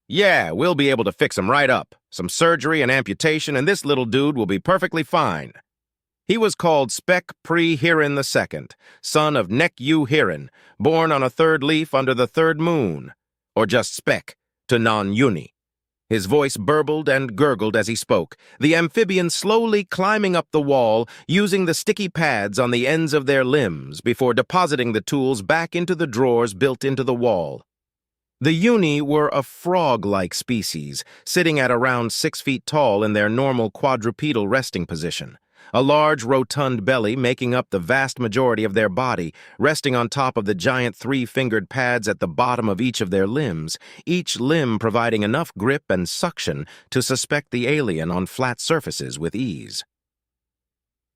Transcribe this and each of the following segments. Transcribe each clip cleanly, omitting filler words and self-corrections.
Yeah, we'll be able to fix him right up. Some surgery and amputation, and this little dude will be perfectly fine. He was called Spec Pre-Hirin II, son of Nek-Yu Hirin, born on a third leaf under the third moon, or just Spec, to Non-Uni. His voice burbled and gurgled as he spoke, the amphibians slowly climbing up the wall, using the sticky pads on the ends of their limbs before depositing the tools back into the drawers built into the wall. The Uni were a frog-like species, sitting at around 6 feet tall in their normal quadrupedal resting position. A large, rotund belly making up the vast majority of their body, resting on top of the giant 3-fingered pads at the bottom of each of their limbs, each limb providing enough grip and suction to suspect the alien on flat surfaces with ease.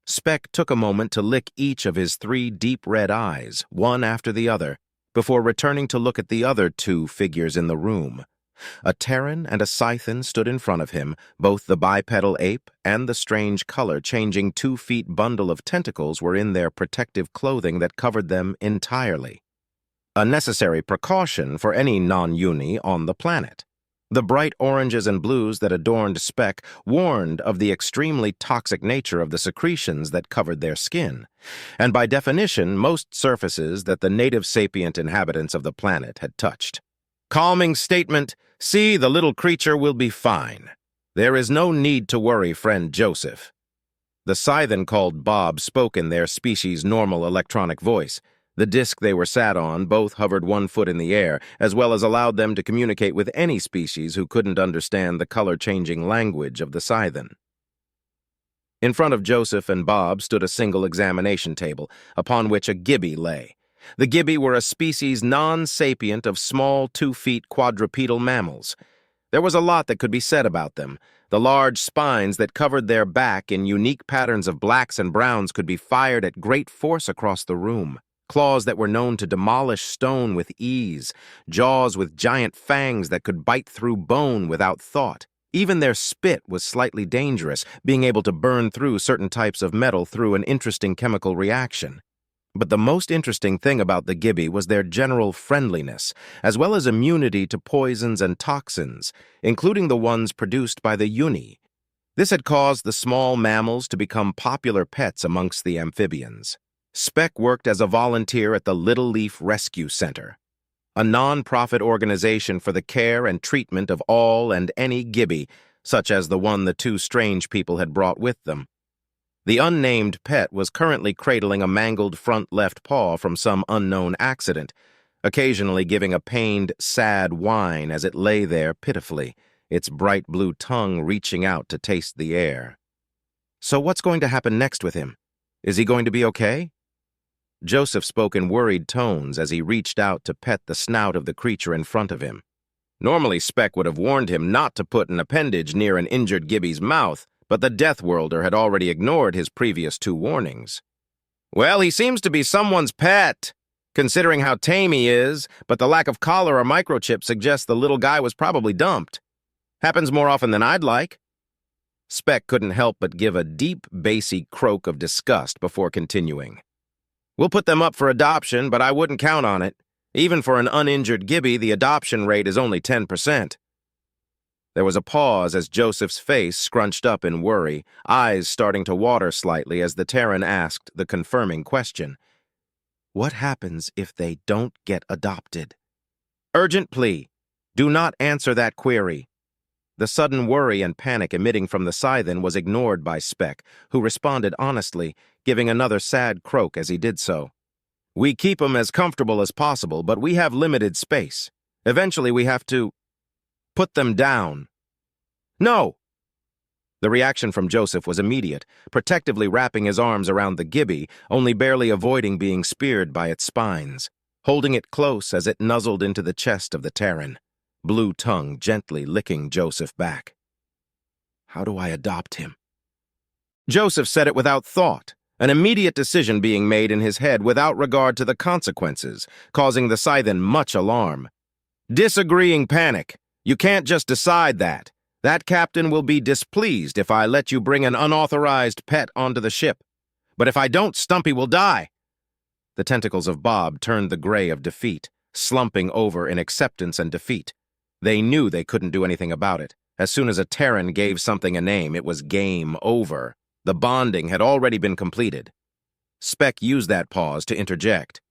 Spec took a moment to lick each of his 3 deep red eyes, one after the other, before returning to look at the other 2 figures in the room. A Terran and a Scythian stood in front of him, both the bipedal ape and the strange color-changing 2-feet bundle of tentacles were in their protective clothing that covered them entirely. A necessary precaution for any non-Uni on the planet. The bright oranges and blues that adorned Spec warned of the extremely toxic nature of the secretions that covered their skin, and by definition most surfaces that the native sapient inhabitants of the planet had touched. Calming statement, "See, the little creature will be fine. There is no need to worry, friend Joseph." The Scythian called Bob spoke in their species' normal electronic voice. The disc they were sat on both hovered 1 foot in the air, as well as allowed them to communicate with any species who couldn't understand the color-changing language of the Scythian. In front of Joseph and Bob stood a single examination table, upon which a gibbie lay. The gibbie were a species non-sapient of small 2-feet quadrupedal mammals. There was a lot that could be said about them. The large spines that covered their back in unique patterns of blacks and browns could be fired at great force across the room. Claws that were known to demolish stone with ease. Jaws with giant fangs that could bite through bone without thought. Even their spit was slightly dangerous, being able to burn through certain types of metal through an interesting chemical reaction. But the most interesting thing about the gibbie was their general friendliness, as well as immunity to poisons and toxins, including the ones produced by the Uni. This had caused the small mammals to become popular pets amongst the amphibians. Spec worked as a volunteer at the Little Leaf Rescue Center, a non-profit organization for the care and treatment of all and any gibbie, such as the one the 2 strange people had brought with them. The unnamed pet was currently cradling a mangled front left paw from some unknown accident, occasionally giving a pained, sad whine as it lay there pitifully, its bright blue tongue reaching out to taste the air. So what's going to happen next with him? Is he going to be okay? Joseph spoke in worried tones as he reached out to pet the snout of the creature in front of him. Normally Spec would have warned him not to put an appendage near an injured gibbie's mouth, but the Death Worlder had already ignored his previous 2 warnings. "Well, he seems to be someone's pet, considering how tame he is, but the lack of collar or microchip suggests the little guy was probably dumped. Happens more often than I'd like." Spec couldn't help but give a deep, bassy croak of disgust before continuing. "We'll put them up for adoption, but I wouldn't count on it. Even for an uninjured gibbie, the adoption rate is only 10%. There was a pause as Joseph's face scrunched up in worry, eyes starting to water slightly as the Terran asked the confirming question. "What happens if they don't get adopted?" "Urgent plea. Do not answer that query." The sudden worry and panic emitting from the Scythian was ignored by Spec, who responded honestly, giving another sad croak as he did so. "We keep 'em as comfortable as possible, but we have limited space. Eventually we have to put them down." "No!" The reaction from Joseph was immediate, protectively wrapping his arms around the gibbie, only barely avoiding being speared by its spines, holding it close as it nuzzled into the chest of the Terran, blue tongue gently licking Joseph back. "How do I adopt him?" Joseph said it without thought, an immediate decision being made in his head without regard to the consequences, causing the Scythian much alarm. "Disagreeing panic. You can't just decide that. That captain will be displeased if I let you bring an unauthorized pet onto the ship. But if I don't, Stumpy will die." The tentacles of Bob turned the gray of defeat, slumping over in acceptance and defeat. They knew they couldn't do anything about it. As soon as a Terran gave something a name, it was game over. The bonding had already been completed. Spec used that pause to interject.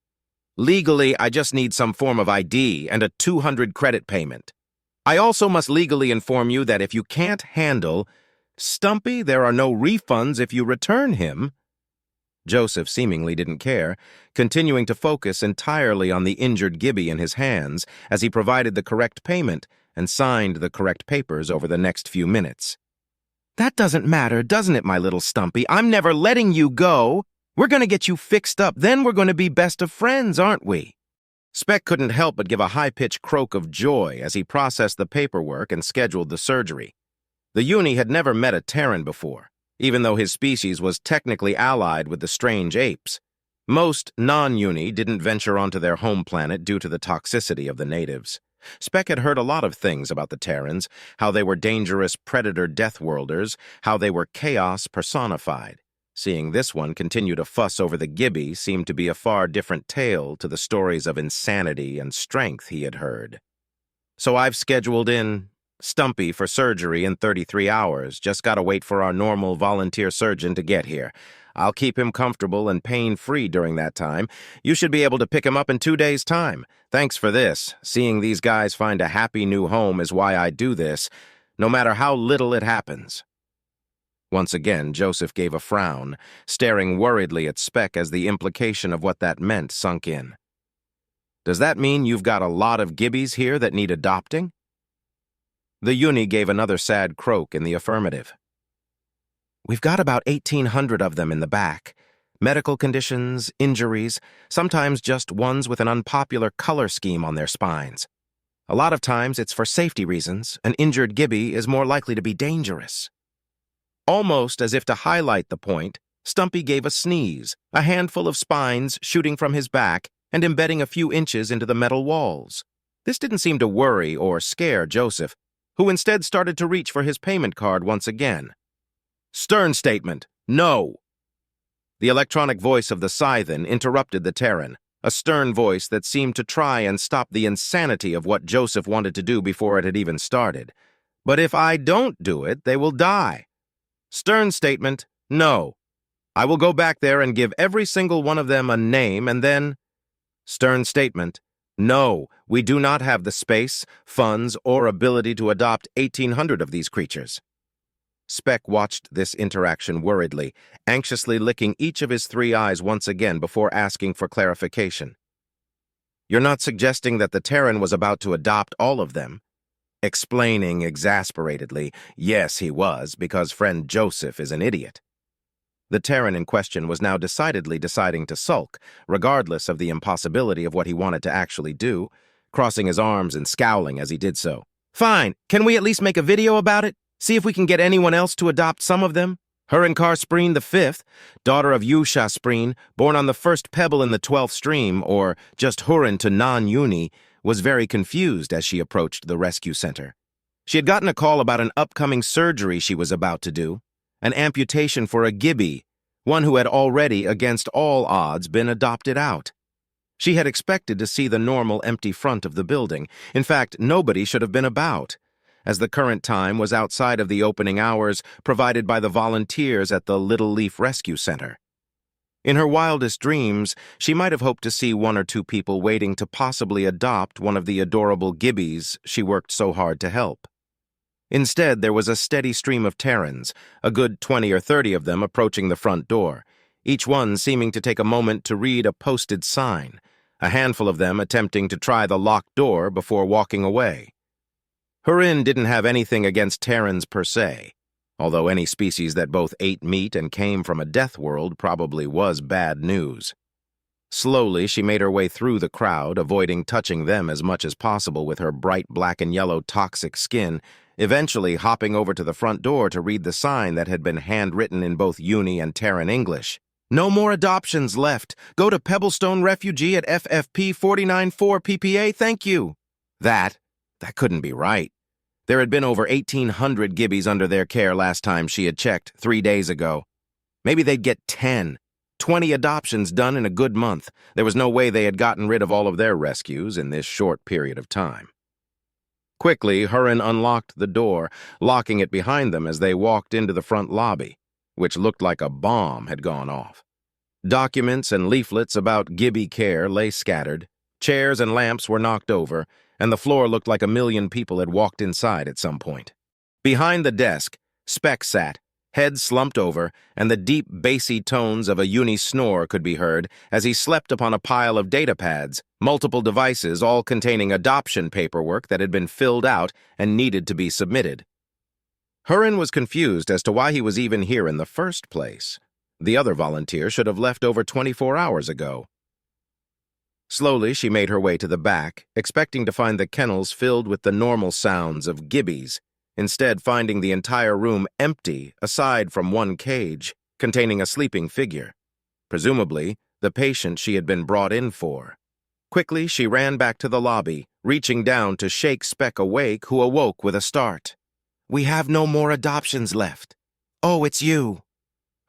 Legally, I just need some form of ID and a 200 credit payment. I also must legally inform you that if you can't handle Stumpy, there are no refunds if you return him. Joseph seemingly didn't care, continuing to focus entirely on the injured Gibby in his hands as he provided the correct payment and signed the correct papers over the next few minutes. That doesn't matter, doesn't it, my little Stumpy? I'm never letting you go. We're going to get you fixed up, then we're going to be best of friends, aren't we? Spec couldn't help but give a high-pitched croak of joy as he processed the paperwork and scheduled the surgery. The Uni had never met a Terran before, even though his species was technically allied with the strange apes. Most non-Uni didn't venture onto their home planet due to the toxicity of the natives. Spec had heard a lot of things about the Terrans, how they were dangerous predator deathworlders, how they were chaos personified. Seeing this one continue to fuss over the Gibby seemed to be a far different tale to the stories of insanity and strength he had heard. So I've scheduled in Stumpy for surgery in 33 hours. Just gotta wait for our normal volunteer surgeon to get here. I'll keep him comfortable and pain-free during that time. You should be able to pick him up in 2 days' time. Thanks for this. Seeing these guys find a happy new home is why I do this, no matter how little it happens. Once again, Joseph gave a frown, staring worriedly at Spec as the implication of what that meant sunk in. Does that mean you've got a lot of Gibbies here that need adopting? The Uni gave another sad croak in the affirmative. We've got about 1,800 of them in the back. Medical conditions, injuries, sometimes just ones with an unpopular color scheme on their spines. A lot of times it's for safety reasons. An injured Gibby is more likely to be dangerous. Almost as if to highlight the point, Stumpy gave a sneeze, a handful of spines shooting from his back and embedding a few inches into the metal walls. This didn't seem to worry or scare Joseph, who instead started to reach for his payment card once again. Stern statement, no! The electronic voice of the Scythen interrupted the Terran, a stern voice that seemed to try and stop the insanity of what Joseph wanted to do before it had even started. But if I don't do it, they will die. Stern statement, no. I will go back there and give every single one of them a name and then... Stern statement, no, we do not have the space, funds, or ability to adopt 1,800 of these creatures. Spec watched this interaction worriedly, anxiously licking each of his 3 eyes once again before asking for clarification. You're not suggesting that the Terran was about to adopt all of them? Explaining exasperatedly, yes, he was, because friend Joseph is an idiot. The Terran in question was now decidedly deciding to sulk, regardless of the impossibility of what he wanted to actually do, crossing his arms and scowling as he did so. Fine, can we at least make a video about it? See if we can get anyone else to adopt some of them? Hurinkar Spreen V, daughter of Yusha Spreen, born on the first pebble in the 12th stream, or just Hurin to non-Uni, was very confused as she approached the rescue center. She had gotten a call about an upcoming surgery she was about to do, an amputation for a Gibby, one who had already, against all odds, been adopted out. She had expected to see the normal empty front of the building. In fact, nobody should have been about, as the current time was outside of the opening hours provided by the volunteers at the Little Leaf Rescue Center. In her wildest dreams, she might have hoped to see 1 or 2 people waiting to possibly adopt one of the adorable Gibbies she worked so hard to help. Instead, there was a steady stream of Terrans, a good 20 or 30 of them approaching the front door, each one seeming to take a moment to read a posted sign, a handful of them attempting to try the locked door before walking away. Hurin didn't have anything against Terrans per se, although any species that both ate meat and came from a death world probably was bad news. Slowly, she made her way through the crowd, avoiding touching them as much as possible with her bright black and yellow toxic skin, eventually hopping over to the front door to read the sign that had been handwritten in both Uni and Terran English. No more adoptions left. Go to Pebblestone Refugee at FFP 494 PPA, thank you. That couldn't be right. There had been over 1,800 Gibbies under their care last time she had checked 3 days ago. Maybe they'd get 10, 20 adoptions done in a good month. There was no way they had gotten rid of all of their rescues in this short period of time. Quickly, Hurin unlocked the door, locking it behind them as they walked into the front lobby, which looked like a bomb had gone off. Documents and leaflets about Gibby care lay scattered, chairs and lamps were knocked over, and the floor looked like 1,000,000 people had walked inside at some point. Behind the desk, Speck sat, head slumped over, and the deep, bassy tones of a uni snore could be heard as he slept upon a pile of data pads, multiple devices all containing adoption paperwork that had been filled out and needed to be submitted. Hurin was confused as to why he was even here in the first place. The other volunteer should have left over 24 hours ago. Slowly, she made her way to the back, expecting to find the kennels filled with the normal sounds of gibbies, instead finding the entire room empty aside from one cage containing a sleeping figure, presumably the patient she had been brought in for. Quickly, she ran back to the lobby, reaching down to shake Speck awake, who awoke with a start. "We have no more adoptions left. Oh, it's you."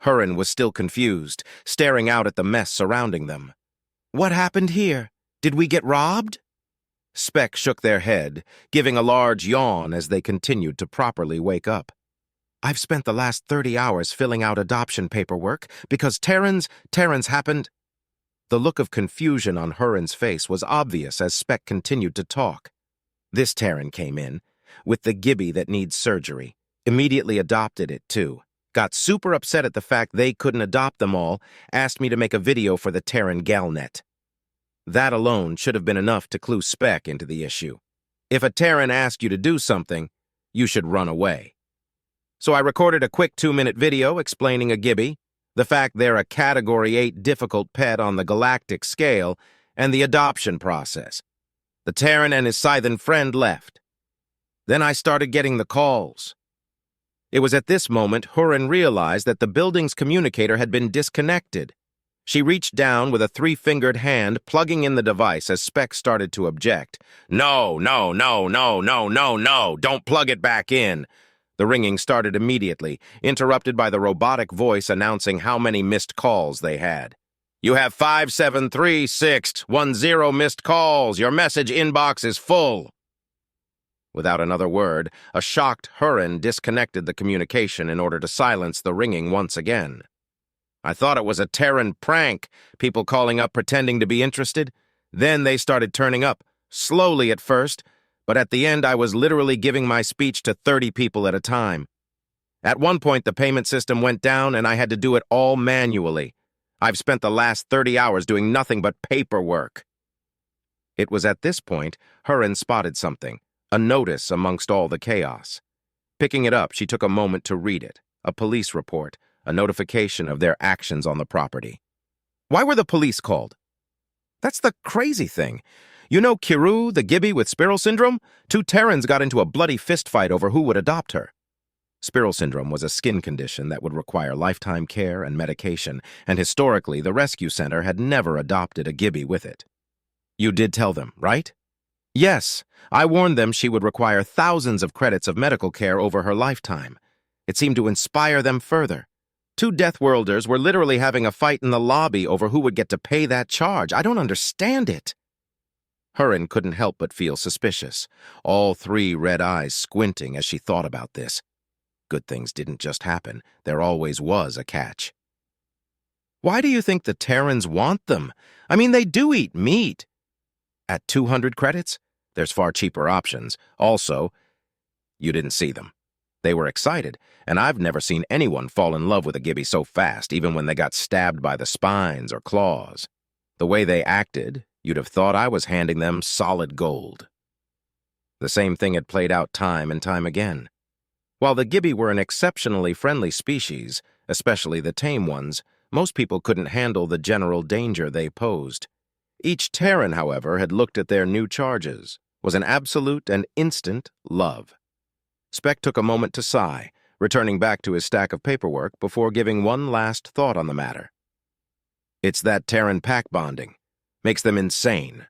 Hurin was still confused, staring out at the mess surrounding them. "What happened here? Did we get robbed?" Speck shook their head, giving a large yawn as they continued to properly wake up. "I've spent the last 30 hours filling out adoption paperwork because Terrans happened—" The look of confusion on Hurin's face was obvious as Speck continued to talk. "This Terran came in, with the Gibby that needs surgery, immediately adopted it too, got super upset at the fact they couldn't adopt them all, asked me to make a video for the Terran Galnet. That alone should have been enough to clue Speck into the issue. If a Terran asked you to do something, you should run away. So I recorded a quick 2-minute video explaining a Gibby, the fact they're a Category 8 difficult pet on the galactic scale, and the adoption process. The Terran and his Scythian friend left. Then I started getting the calls." It was at this moment Hurin realized that the building's communicator had been disconnected. She reached down with a 3-fingered hand, plugging in the device as Speck started to object. No, don't plug it back in." The ringing started immediately, interrupted by the robotic voice announcing how many missed calls they had. "You have 573-610 missed calls. Your message inbox is full." Without another word, a shocked Hurin disconnected the communication in order to silence the ringing once again. "I thought it was a Terran prank, people calling up pretending to be interested. Then they started turning up, slowly at first, but at the end I was literally giving my speech to 30 people at a time. At one point the payment system went down and I had to do it all manually. I've spent the last 30 hours doing nothing but paperwork." It was at this point Hurin spotted something, a notice amongst all the chaos. Picking it up, she took a moment to read it, a police report, a notification of their actions on the property. Why were the police called? That's the crazy thing. You know Kiru, the Gibby with Spiral Syndrome? 2 Terrans got into a bloody fistfight over who would adopt her. Spiral Syndrome was a skin condition that would require lifetime care and medication, and historically the rescue center had never adopted a Gibby with it. You did tell them, right? Yes, I warned them she would require thousands of credits of medical care over her lifetime. It seemed to inspire them further. 2 Deathworlders were literally having a fight in the lobby over who would get to pay that charge. I don't understand it. Hurin couldn't help but feel suspicious, all 3 red eyes squinting as she thought about this. Good things didn't just happen. There always was a catch. Why do you think the Terrans want them? I mean, they do eat meat. At 200 credits, there's far cheaper options. Also, you didn't see them. They were excited, and I've never seen anyone fall in love with a Gibby so fast, even when they got stabbed by the spines or claws. The way they acted, you'd have thought I was handing them solid gold. The same thing had played out time and time again. While the Gibby were an exceptionally friendly species, especially the tame ones, most people couldn't handle the general danger they posed. Each Terran, however, had looked at their new charges, was an absolute and instant love. Speck took a moment to sigh, returning back to his stack of paperwork before giving one last thought on the matter. It's that Terran pack bonding. Makes them insane.